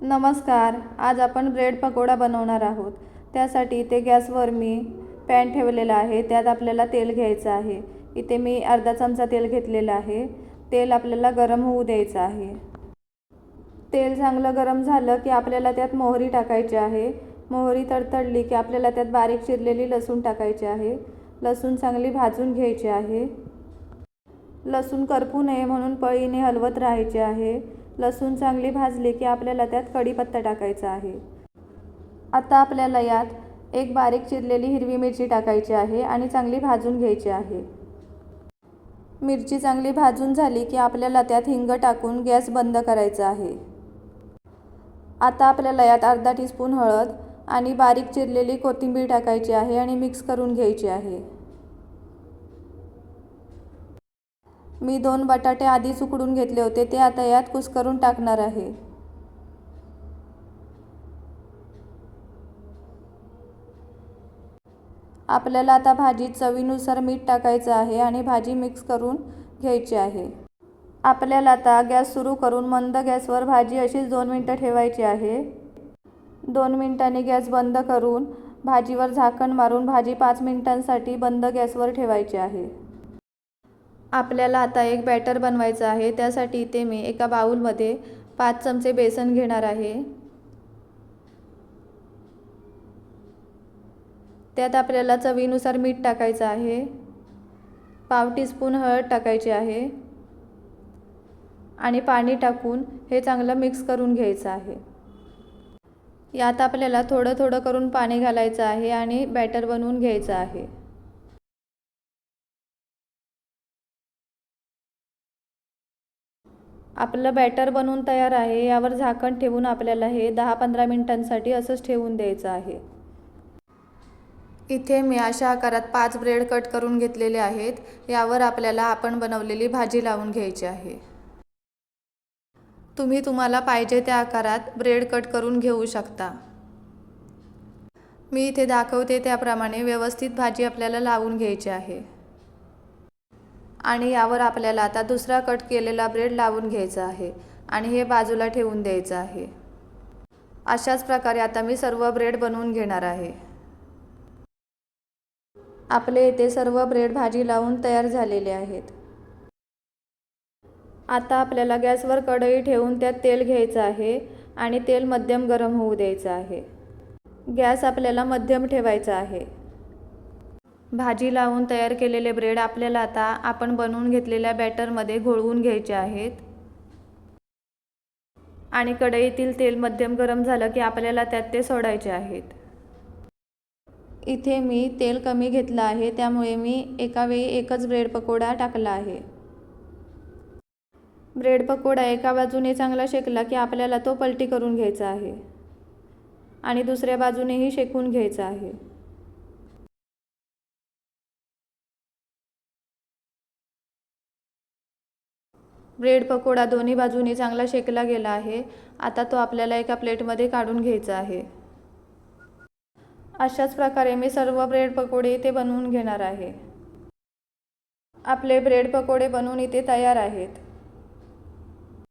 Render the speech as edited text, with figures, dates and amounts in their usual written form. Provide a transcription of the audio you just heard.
नमस्कार. आज आपण ब्रेड पकोडा बनवणार आहोत. त्यासाठी इथे गॅसवर मी पॅन ठेवलेला आहे. त्यात आपल्याला तेल घ्यायचं आहे. इथे मी अर्धा चमचा तेल घेतलेलं आहे. तेल आपल्याला गरम होऊ द्यायचं आहे. तेल चांगलं गरम झालं की आपल्याला त्यात मोहरी टाकायची आहे. मोहरी तडतडली की आपल्याला त्यात बारीक चिरलेली लसूण टाकायची आहे. लसूण चांगली भाजून घ्यायची आहे. लसूण करपू नये म्हणून पळीने हलवत राहायचे आहे. लसूण चांगली भाजली की आपल्याला त्यात कढीपत्ता टाकायचा आहे. आता आपल्याला यात एक बारीक चिरलेली हिरवी मिरची टाकायची आहे आणि चांगली भाजून घ्यायची आहे. मिरची चांगली भाजून झाली की आपल्याला त्यात हिंग टाकून गॅस बंद करायचा आहे. आता आपल्याला यात अर्धा टीस्पून हळद आणि बारीक चिरलेली कोथिंबीर टाकायची आहे आणि मिक्स करून घ्यायची आहे. मी 2 बटाटे आधीच उकडून घेतले होते, ते आता यात कुस्करून टाकणार आहे. आपल्याला आता भाजीत चवीनुसार मीठ टाकायचं आहे आणि भाजी मिक्स करून घ्यायची आहे. आपल्याला आता गॅस सुरू करून मंद गॅसवर भाजी अशीच 2 मिनिटं ठेवायची आहे. 2 मिनिटांनी गॅस बंद करून भाजीवर झाकण मारून भाजी 5 मिनिटांसाठी बंद गॅसवर ठेवायची आहे. आपल्याला आता एक बॅटर बनवायचं आहे. त्यासाठी इथे मी एका बाउलमध्ये 5 चमचे बेसन घेणार आहे. त्यात आपल्याला चवीनुसार मीठ टाकायचं आहे. पाव टीस्पून हळद टाकायची आहे आणि पाणी टाकून हे चांगलं मिक्स करून घ्यायचं आहे. यात आपल्याला थोडं थोडं करून पाणी घालायचं आहे आणि बॅटर बनवून घ्यायचं आहे. आपलं बॅटर बनवून तयार आहे. यावर झाकण ठेवून आपल्याला हे 10-15 मिनिटांसाठी असंच ठेवून द्यायचं आहे. इथे मी अशा आकारात 5 ब्रेड कट करून घेतलेले आहेत. यावर आपल्याला आपण बनवलेली भाजी लावून घ्यायची आहे. तुम्हाला पाहिजे त्या आकारात ब्रेड कट करून घेऊ शकता. मी इथे दाखवते त्याप्रमाणे व्यवस्थित भाजी आपल्याला लावून घ्यायची आहे. आणि यावर आपल्याला आता दुसरा कट केलेला ब्रेड लावून घ्यायचा आहे आणि हे बाजूला ठेवून द्यायचं आहे. अशाच प्रकारे आता मी सर्व ब्रेड बनवून घेणार आहे. आपले इथे सर्व ब्रेड भाजी लावून तयार झालेले आहेत. आता आपल्याला गॅसवर कढई ठेवून त्यात तेल घ्यायचं आहे आणि तेल मध्यम गरम होऊ द्यायचं आहे. गॅस आपल्याला मध्यम ठेवायचा आहे. भाजी लावून तयार केलेले ब्रेड आपल्याला आता आपण बनवून घेतलेल्या बॅटरमध्ये घोळवून घ्यायचे आहेत. आणि कढईतील तेल मध्यम गरम झालं की आपल्याला त्यात ते सोडायचे आहेत. इथे मी तेल कमी घेतलं आहे, त्यामुळे मी एका वेळी एकच ब्रेड पकोडा टाकला आहे. ब्रेड पकोडा एका बाजूने चांगला शेकला की आपल्याला तो पलटी करून घ्यायचा आहे आणि दुसऱ्या बाजूनेही शेकून घ्यायचा आहे. ब्रेड पकोडा दोन्ही बाजूनी चांगला शेकला गेला आहे. आता तो आपल्याला एका प्लेटमध्ये काढून घ्यायचा आहे. अशाच प्रकारे मी सर्व ब्रेड पकोडे इथे बनवून घेणार आहे. आपले ब्रेड पकोडे बनवून इथे तयार आहेत.